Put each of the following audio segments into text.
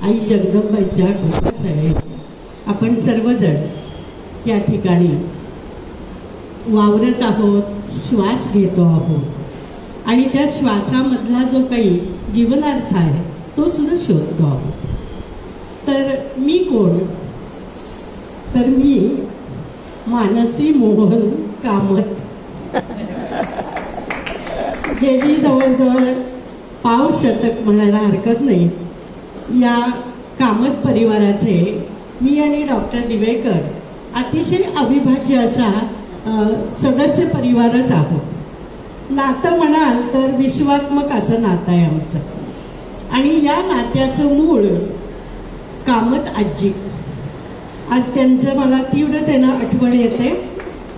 आई जगदंबाईच्या कृपाच आहे. आपण सर्वजण या ठिकाणी वावरत आहोत, श्वास घेतो आहोत आणि त्या श्वासामधला जो काही जीवनार्थ आहे तो सुद्धा शोधतो आहोत. तर मी कोण? तर मी मानसी मोहन कामत. गेली जवळजवळ पाव शतक म्हणायला हरकत नाही या कामत परिवाराचे मी आणि डॉक्टर दिवेकर अतिशय अविभाज्य असा सदस्य परिवारच आहोत. नातं म्हणाल तर विश्वात्मक असं नातं आहे आमचं. आणि या नात्याचं मूळ कामत आजी. आज त्यांचं मला तीव्रतेनं आठवण येते.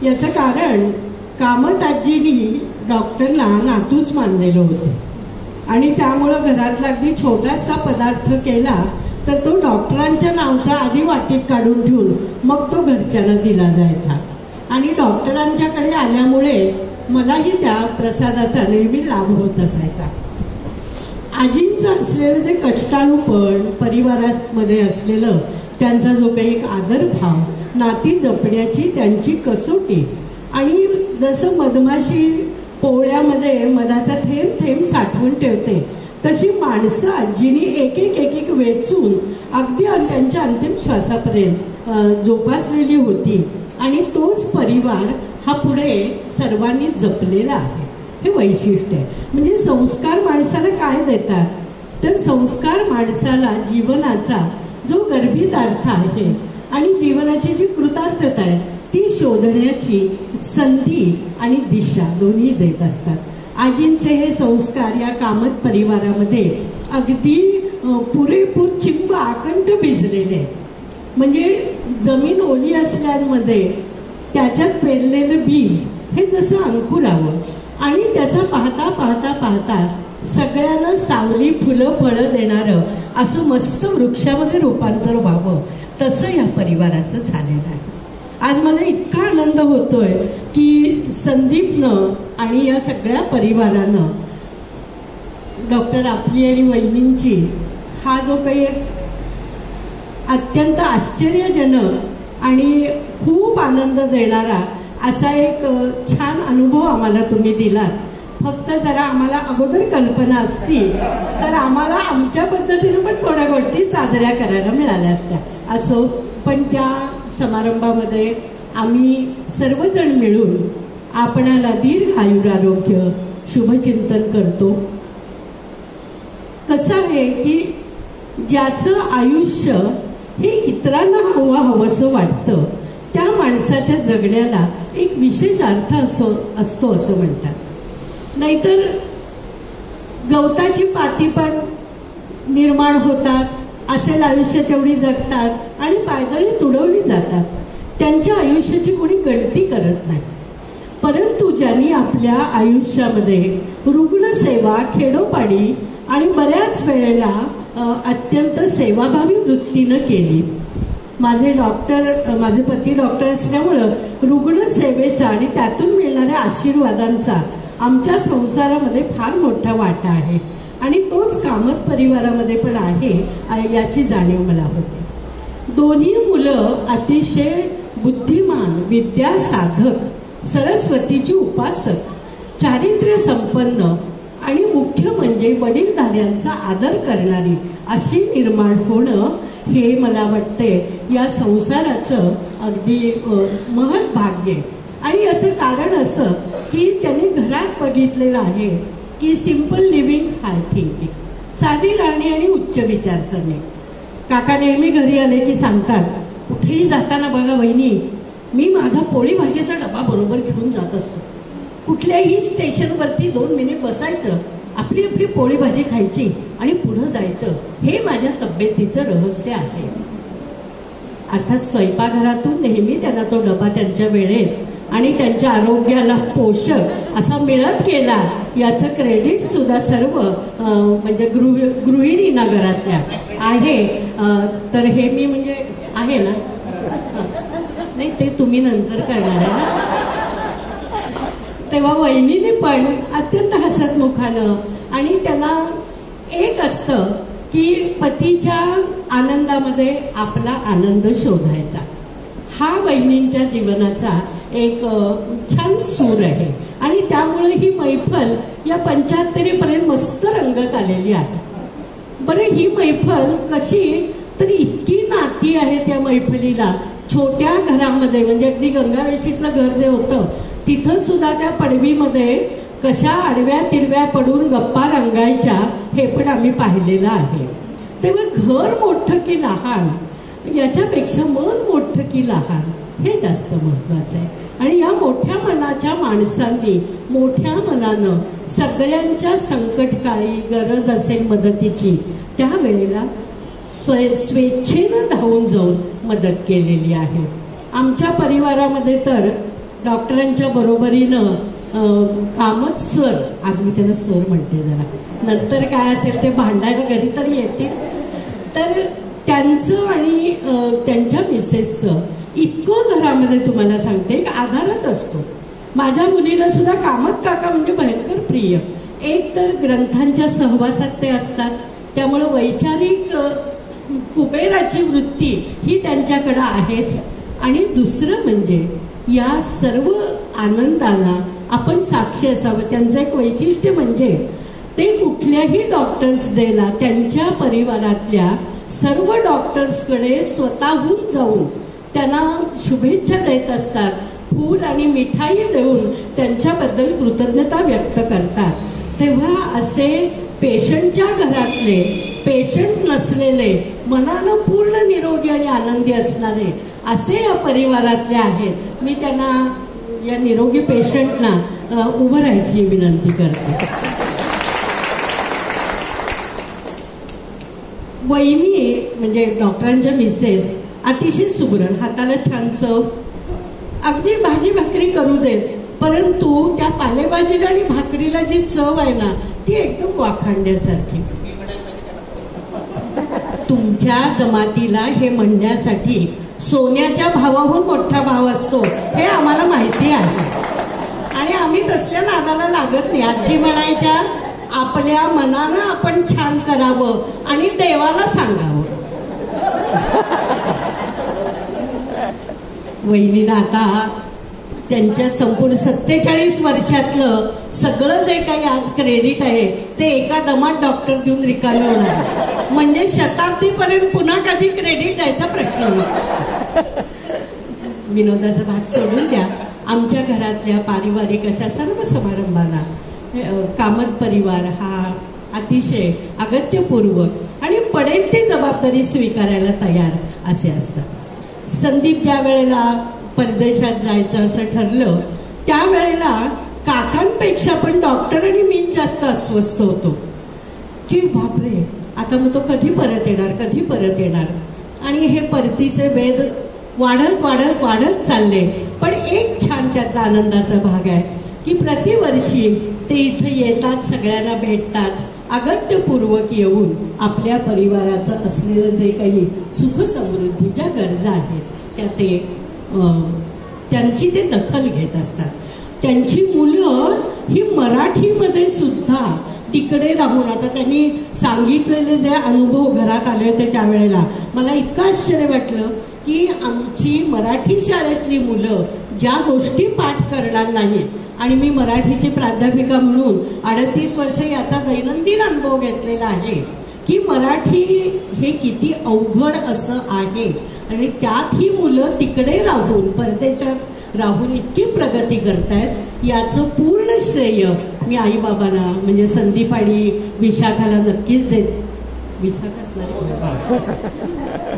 याचं कारण कामत आजीनी डॉक्टरला नातूच मानलेलं होतं आणि त्यामुळं घरातला अगदी छोटासा पदार्थ केला तर तो डॉक्टरांच्या नावचा आधी वाटीत काढून ठेवून मग तो घरच्यांना दिला जायचा. आणि डॉक्टरांच्याकडे आल्यामुळे मलाही त्या प्रसादाचा नेहमी लाभ होत असायचा. आजींचं असलेलं जे कष्टाळूपण, परिवारामध्ये असलेलं त्यांचा जो काही एक आदरभाव, नाती जपण्याची त्यांची कसोटी आणि जसं मधमाशी पोळ्यामध्ये मधाचा थेंब थेंब साठवून ठेवते तशी माणसं आजीनी एक एक वेचून अगदी त्यांच्या अंतिम श्वासापर्यंत जोपासलेली होती. आणि तोच परिवार हा पुढे सर्वांनी जपलेला आहे. हे वैशिष्ट्य आहे. म्हणजे संस्कार माणसाला काय देतात तर संस्कार माणसाला जीवनाचा जो गर्भित अर्थ आहे आणि जीवनाची जी कृतार्थता आहे ती शोधण्याची संधी आणि दिशा दोन्ही देत असतात. आजींचे हे संस्कार या कामत परिवारामध्ये अगदी पुरेपूर चिंब आकंठ भिजलेले आहेत. म्हणजे जमीन ओली असल्यामध्ये त्याच्यात पेरलेलं बीज हे जसं अंकुरावं आणि त्याचा पाहता पाहता पाहता सगळ्यांना सावली, फुलं, फळं देणारं असं मस्त वृक्षामध्ये रूपांतर व्हावं तसं या परिवाराचं झालेलं आहे. आज मला इतका आनंद होतोय की संदीपनं आणि या सगळ्या परिवारानं डॉक्टर आपली आणि वहिनींची हा जो काही अत्यंत आश्चर्यजनक आणि खूप आनंद देणारा असा एक छान अनुभव आम्हाला तुम्ही दिलात. फक्त जरा आम्हाला अगोदर कल्पना असती तर आम्हाला आमच्या पद्धतीने पण थोड्या गोष्टी साजऱ्या करायला मिळाल्या असत्या. असो, पण त्या समारंभामध्ये आम्ही सर्वजण मिळून आपणाला दीर्घ आयुरारोग्य शुभचिंतन करतो. कसं आहे की ज्याचं आयुष्य हे इतरांना हवंसं वाटतं त्या माणसाच्या जगण्याला एक विशेष अर्थ असतो असं म्हणतात. नाहीतर गवताची पाती पण निर्माण होतात, असेल आयुष्य तेवढी जगतात आणि पायदळी तुडवली जातात. त्यांच्या आयुष्याची कोणी गणती करत नाही. परंतु ज्यांनी आपल्या आयुष्यामध्ये रुग्णसेवा, खेडोपाडी आणि बऱ्याच वेळेला अत्यंत सेवाभावी वृत्तीनं केली. माझे पती डॉक्टर असल्यामुळं रुग्णसेवेचा आणि त्यातून मिळणाऱ्या आशीर्वादांचा आमच्या संसारामध्ये फार मोठा वाटा आहे आणि तोच कामत परिवारामध्ये पण आहे याची जाणीव मला होते. दोन्ही मुलं अतिशय बुद्धिमान, विद्यासाधक, सरस्वतीची उपासक, चारित्र्य संपन्न आणि मुख्य म्हणजे वडीलधाऱ्यांचा आदर करणारी अशी निर्माण होणं हे मला वाटते या संसाराचं अगदी महत् भाग्य. आणि याचं कारण असं की त्यांनी घरात बघितलेलं आहे की सिंपल लिव्हिंग, हाय थिंकिंग, साधी राहणी आणि उच्च विचारसरणी. काका नेहमी घरी आले की सांगतात, कुठेही जाताना बघा वहिनी, मी माझा पोळी भाजीचा डबा बरोबर घेऊन जात असतो. कुठल्याही स्टेशनवरती 2 मिनिट बसायचं, आपली आपली पोळी भाजी खायची आणि पुढं जायचं. हे माझ्या तब्येतीचं रहस्य आहे. अर्थात स्वयंपाकघरातून नेहमी त्यांना तो डबा त्यांच्या वेळेत आणि त्यांच्या आरोग्याला पोषक असा मिळत गेला याचं क्रेडिट सुद्धा सर्व म्हणजे गृहिणींना घरातल्या आहे. तर हे मी म्हणजे आहे ना, नाही ते तुम्ही नंतर करणार आहे. तेव्हा वहिनीने पण अत्यंत हसतमुखानं आणि त्यांना एक असतं की पतीच्या आनंदामध्ये आपला आनंद शोधायचा, हा वहिनींच्या जीवनाचा एक छान सूर आहे. आणि त्यामुळे ही मैफल या 75पर्यंत मस्त रंगत आलेली आहे. बरं, ही मैफल कशी, तर इतकी नाती आहेत या मैफलीला. छोट्या घरामध्ये, म्हणजे अगदी गंगावेशीतलं घर जे होतं तिथं सुद्धा त्या पडवीमध्ये कशा आडव्या तिडव्या पडून गप्पा रंगायच्या हे पण आम्ही पाहिलेलं आहे. तेव्हा घर मोठं की लहान याच्यापेक्षा मन मोठं की लहान हे जास्त महत्वाचं आहे. आणि या मोठ्या मनाच्या माणसांनी मोठ्या मनानं सगळ्यांच्या संकटकाळी गरज असेल मदतीची त्यावेळेला स्वेच्छेनं धावून जाऊन मदत केलेली आहे. आमच्या परिवारामध्ये तर डॉक्टरांच्या बरोबरीनं कामत सर, आज मी त्यांना सर म्हणते, जरा नंतर काय असेल ते भांडायला घरी तरी येतील, तर त्यांचं आणि त्यांच्या मिसेसचं इतकं घरामध्ये तुम्हाला सांगते एक आधारच असतो. माझ्या मुलीला सुद्धा कामत काका म्हणजे भयंकर प्रिय. एक तर ग्रंथांच्या सहवासात ते असतात, त्यामुळे वैचारिक कुबेराची वृत्ती ही त्यांच्याकडे आहेच. आणि दुसरं म्हणजे या सर्व आनंदाला आपण साक्षी असावं. त्यांचं एक वैशिष्ट्य म्हणजे ते कुठल्याही डॉक्टर्स डेला त्यांच्या परिवारातल्या सर्व डॉक्टर्सकडे स्वतःहून जाऊन त्यांना शुभेच्छा देत असतात. फूल आणि मिठाई देऊन त्यांच्याबद्दल कृतज्ञता व्यक्त करतात. तेव्हा असे पेशंटच्या घरातले, पेशंट नसलेले, मनानं पूर्ण निरोगी आणि आनंदी असणारे असे या परिवारातले आहेत. मी त्यांना, या निरोगी पेशंटना उभं राहायची विनंती करते. वहिनी म्हणजे डॉक्टरांच्या मिसेस अतिशय सुगरण, हाताला छान चव, अगदी भाजी भाकरी करू देत, परंतु त्या पालेभाजीला आणि भाकरीला जी चव आहे ना ती एकदम वाखाणण्यासारखी. तुमच्या जमातीला हे म्हणण्यासाठी सोन्याच्या भावाहून मोठा भाव असतो हे आम्हाला माहिती आहे आणि आम्ही तसल्या नादाला लागत नाही. आजी म्हणायच्या, आपल्या मनानं आपण छान करावं आणि देवाला सांगावं. वहिनीला आता त्यांच्या संपूर्ण 47 वर्षातलं सगळं जे काही आज क्रेडिट आहे ते एका दमात डॉक्टर देऊन रिकामी होणार, म्हणजे शताब्दीपर्यंत पुन्हा कधी क्रेडिट द्यायचा प्रश्न नाही. विनोदाचा भाग सोडून द्या. आमच्या घरातल्या पारिवारिक अशा सर्व समारंभांना कामत परिवार हा अतिशय अगत्यपूर्वक आणि पडेल ती जबाबदारी स्वीकारायला तयार असे असतात. संदीप ज्या वेळेला परदेशात जायचं असं ठरलं त्यावेळेला काकांपेक्षा पण डॉक्टर आणि मीच जास्त अस्वस्थ होतो की बापरे, आता मग तो कधी परत येणार, कधी परत येणार. आणि हे परतीचे वेध वाढत वाढत वाढत चालले. पण एक छान त्यातला आनंदाचा भाग आहे की प्रतिवर्षी ते इथे येतात, सगळ्यांना भेटतात, अगत्यपूर्वक येऊन आपल्या परिवाराचं असलेलं जे काही सुख समृद्धीच्या गरजा आहेत त्या ते त्यांची ते दखल घेत असतात. त्यांची मुलं ही मराठीमध्ये सुद्धा तिकडे राहून, आता त्यांनी सांगितलेले जे अनुभव घरात आले होते त्यावेळेला मला इतकं आश्चर्य वाटलं की आमची मराठी शाळेतली मुलं ज्या गोष्टी पाठ करणार नाहीत, आणि मी मराठीची प्राध्यापिका म्हणून 38 वर्ष याचा दैनंदिन अनुभव घेतलेला आहे की मराठी हे किती अवघड असं आहे, आणि त्यात ही मुलं तिकडे राहून, परदेशात राहून इतकी प्रगती करतायत. याचं पूर्ण श्रेय मी आई बाबांना म्हणजे संदीप आणि विशाखाला नक्कीच देते.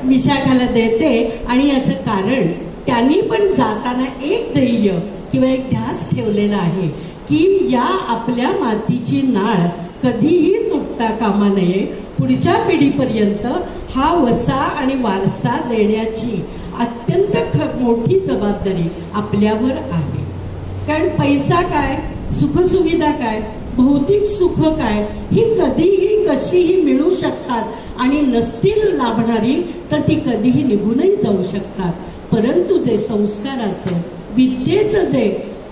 विशाखाला देते. आणि याचं कारण त्यांनी पण जाताना एक ध्येय किंवा एक ध्यास ठेवलेला आहे की या आपल्या मातीची नाळ कधीही तुटता कामा नये. पुढच्या पिढीपर्यंत हा वसा आणि वारसा देण्याची अत्यंत मोठी जबाबदारी आपल्यावर आहे. कारण पैसा काय, सुखसुविधा काय, भौतिक सुख काय, ही कधीही कशीही मिळू शकतात आणि नसतील लाभणारी तर ती कधीही निघूनही जाऊ शकतात. परंतु जे संस्काराचं, विद्येचं जे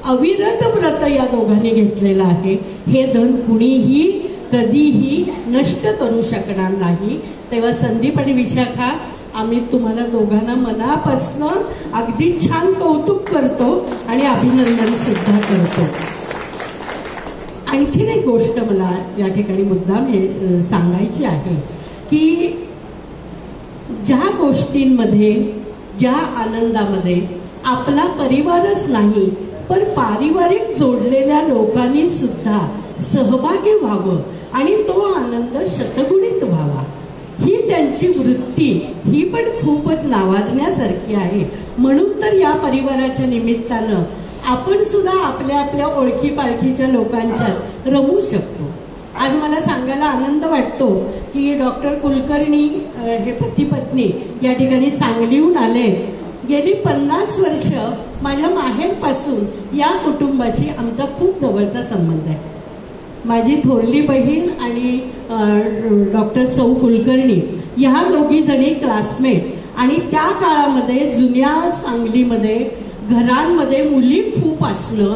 अविरत व्रत या दोघांनी घेतलेलं आहे हे धन कुणीही कधीही नष्ट करू शकणार नाही. तेव्हा संदीप आणि विशाखा, आम्ही तुम्हाला दोघांना मनापासून अगदी छान कौतुक करतो आणि अभिनंदन सुद्धा करतो. आणखीन एक गोष्ट मला या ठिकाणी मुद्दाम हे सांगायची आहे की ज्या गोष्टींमध्ये, ज्या आनंदामध्ये आपला परिवारच नाही पण पारिवारिक जोडलेल्या लोकांनी सुद्धा सहभागी व्हावं आणि तो आनंद शतगुणित व्हावा, ही त्यांची वृत्ती, ही पण खूपच नावाजण्यासारखी आहे. म्हणून तर या परिवाराच्या निमित्तानं आपण सुद्धा आपल्या आपल्या ओळखी पाळखीच्या लोकांच्यात रमू शकतो. आज मला सांगायला आनंद वाटतो की डॉक्टर कुलकर्णी हे पती पत्नी या ठिकाणी सांगलीहून आले. गेली 50 वर्ष माझ्या माहेरपासून या कुटुंबाशी आमचा खूप जवळचा संबंध आहे. माझी थोरली बहीण आणि डॉक्टर सौ कुलकर्णी ह्या दोघी जणी क्लासमेट, आणि त्या काळामध्ये जुन्या सांगलीमध्ये घरांमध्ये मुली खूप असणं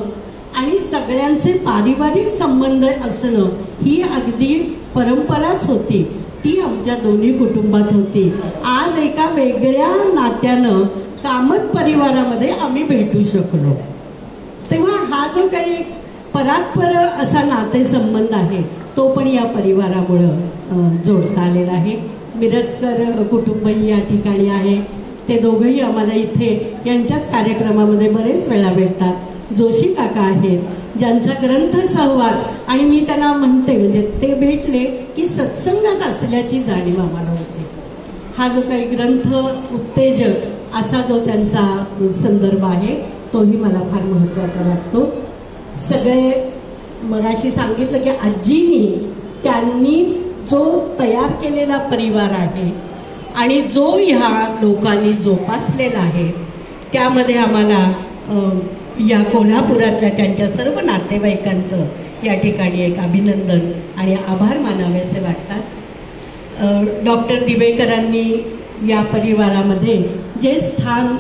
आणि सगळ्यांचे पारिवारिक संबंध असणं ही अगदी परंपराच होती. ती आमच्या दोन्ही कुटुंबात होती. आज एका वेगळ्या नात्यानं कामत परिवारामध्ये आम्ही भेटू शकलो. तेव्हा हा जो काही परात्पर असा नातेसंबंध आहे तो पण या परिवारामुळं जोडता आलेला आहे. मिरजकर कुटुंबही या ठिकाणी आहे. ते दोघंही आम्हाला इथे यांच्याच कार्यक्रमामध्ये बरेच वेळा भेटतात. जोशी काका आहेत ज्यांचा ग्रंथ सहवास, आणि मी त्यांना म्हणते म्हणजे ते भेटले की सत्संगात असल्याची जाणीव आम्हाला होते. हा जो काही ग्रंथ उत्तेजक असा जो त्यांचा संदर्भ आहे तोही मला फार महत्वाचा वाटतो. सगळे मगाशी सांगितलं की आजीनी त्यांनी जो तयार केलेला परिवार आहे आणि जो ह्या लोकांनी जोपासलेला आहे त्यामध्ये आम्हाला या कोल्हापुरातल्या त्यांच्या सर्व नातेवाईकांचं या ठिकाणी एक अभिनंदन आणि आभार मानावे असे वाटतात. डॉक्टर दिवेकरांनी या परिवारामध्ये जे स्थान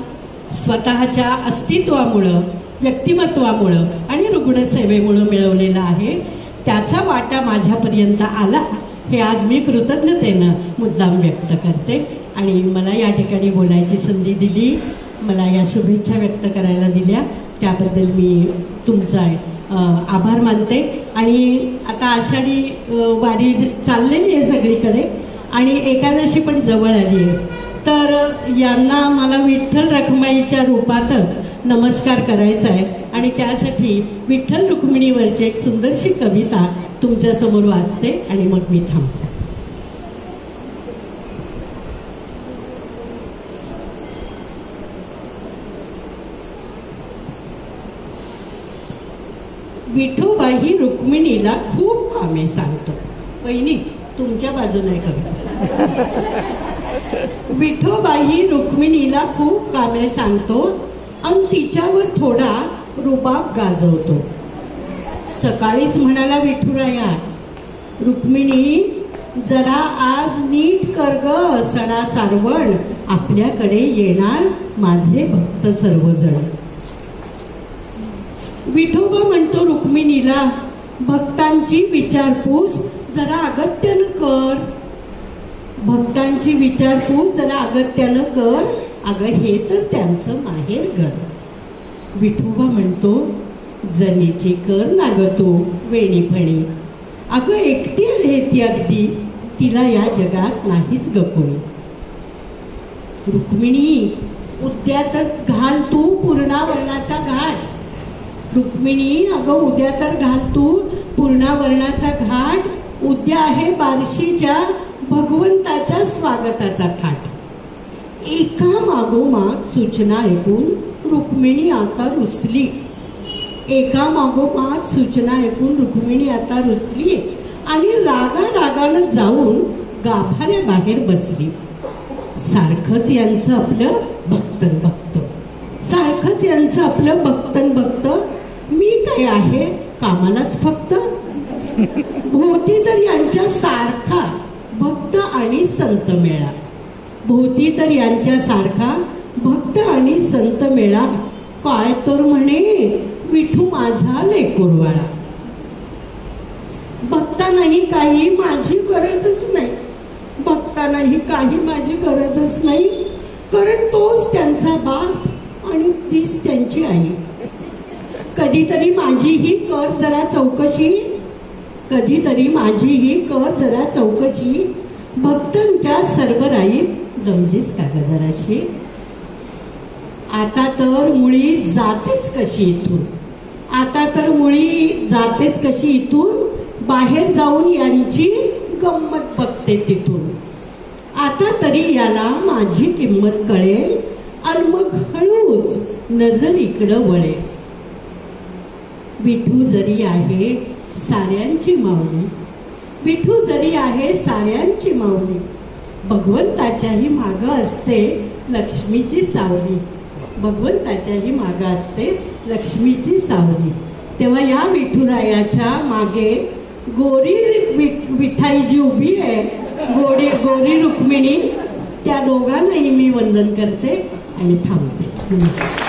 स्वतःच्या अस्तित्वामुळं, व्यक्तिमत्वामुळं आणि रुग्णसेवेमुळं मिळवलेलं आहे त्याचा वाटा माझ्यापर्यंत आला हे आज मी कृतज्ञतेनं मुद्दाम व्यक्त करते. आणि मला या ठिकाणी बोलायची संधी दिली, मला या शुभेच्छा व्यक्त करायला दिल्या त्याबद्दल मी तुमचा आभार मानते. आणि आता आषाढी वारी चाललेली आहे सगळीकडे आणि एकादशी पण जवळ आली आहे, तर यांना मला विठ्ठल रखुमाईच्या रूपातच नमस्कार करायचा आहे आणि त्यासाठी विठ्ठल रुक्मिणीवरची एक सुंदरशी कविता तुमच्या समोर वाचते आणि मग मी थांबते. विठोबाही रुक्मिणीला खूप कामे सांगतो. वहिनी तुमच्या बाजूने कविता. विठोबाही रुक्मिणीला खूप कामे सांगतो आणि तिच्यावर थोडा रुबाब गाजवतो. सकाळीच म्हणाला विठुराया, रुक्मिणी जरा आज नीट कर ग सणा सारवण, आपल्याकडे येणार माझे भक्त सर्वजण. विठोबा म्हणतो रुक्मिणीला, भक्तांची विचारपूस जरा अगत्यानं कर, भक्तांची विचारपूस जरा अगत्यानं कर, अगं हे तर त्यांचं माहेर घर. विठोबा म्हणतो जनीची कर ना ग तू वेणीफणी, अगं एकटी आहे ती अगदी, तिला या जगात नाहीच ग कोणी. रुक्मिणी उद्या तर घाल तू पूर्णावरणाचा घाट, रुक्मिणी अगं उद्या तर घाल तू पूर्णावरणाचा घाट, उद्या आहे बार्शीच्या भगवंताच्या स्वागताचा थाट. एका मागोमाग सूचना ऐकून रुक्मिणी आता रुसली, एका मागोमाग सूचना ऐकून रुक्मिणी आता रुसली आणि रागारागानं जाऊन गाभाऱ्याबाहेर बसली. सारखंच यांचं आपलं भक्तन भक्त, सारखंच यांचं आपलं भक्तन भक्त, मी काय आहे कामालाच फक्त. भोवती तर यांच्या सारखा भक्त आणि संत मेळा, भोवती तर यांच्या सारखा भक्त आणि संत मेळा, काय तर म्हणे विठू माझा लेकुरवाळा. बघतानाही काही माझी गरजच नाही, बघतानाही काही माझी गरजच नाही, कारण तोच त्यांचा बाप आणि तीच त्यांची आई. कधीतरी माझीही कर जरा चौकशी, कधीतरी माझीही कर जरा चौकशी, भक्तांच्या सरबराईत दमलीस का ग जराशी. आता तर मुळी जातेच कशी इथून, आता तर मुळी जातेच कशी इथून, बाहेर जाऊन यांची गंमत बघते तिथून. आता तरी याला माझी किंमत कळेल, आणि मग हळूच नजर इकडं वळेल. विठू जरी आहे साऱ्यांची माऊली, विठू जरी आहे साऱ्यांची माऊली, भगवंताच्याही मागं असते लक्ष्मीची सावली, भगवंताच्याही मागं असते लक्ष्मीची सावली. तेव्हा या विठुरायाच्या मागे गोरी विठाई जी उभी आहे, गोरी रुक्मिणी, त्या दोघांनाही मी वंदन करते आणि थांबते. नमस्कार.